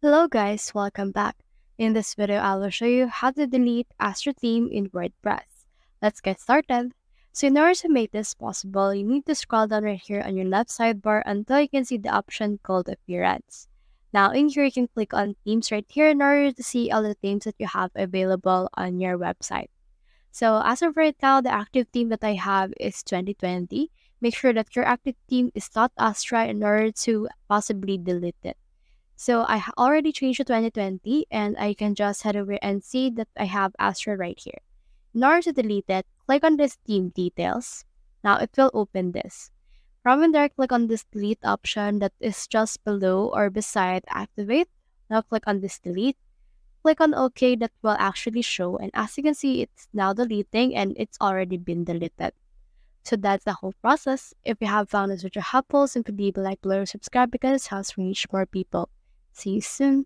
Hello guys, welcome back. In this video, I will show you how to delete Astra theme in WordPress. Let's get started. So in order to make this possible, you need to scroll down right here on your left sidebar until you can see the option called Appearance. Now in here, you can click on Themes right here in order to see all the themes that you have available on your website. So as of right now, the active theme that I have is 2020. Make sure that your active theme is not Astra in order to possibly delete it. So I already changed to 2020 and I can just head over and see that I have Astra right here. In order to delete it, click on this theme details. Now it will open this. From in there, click on this delete option that is just below or beside activate. Now click on this delete. Click on OK, that will actually show, and as you can see, it's now deleting and it's already been deleted. So that's the whole process. If you have found this video helpful, simply leave a like below or subscribe because it helps reach more people. See you soon.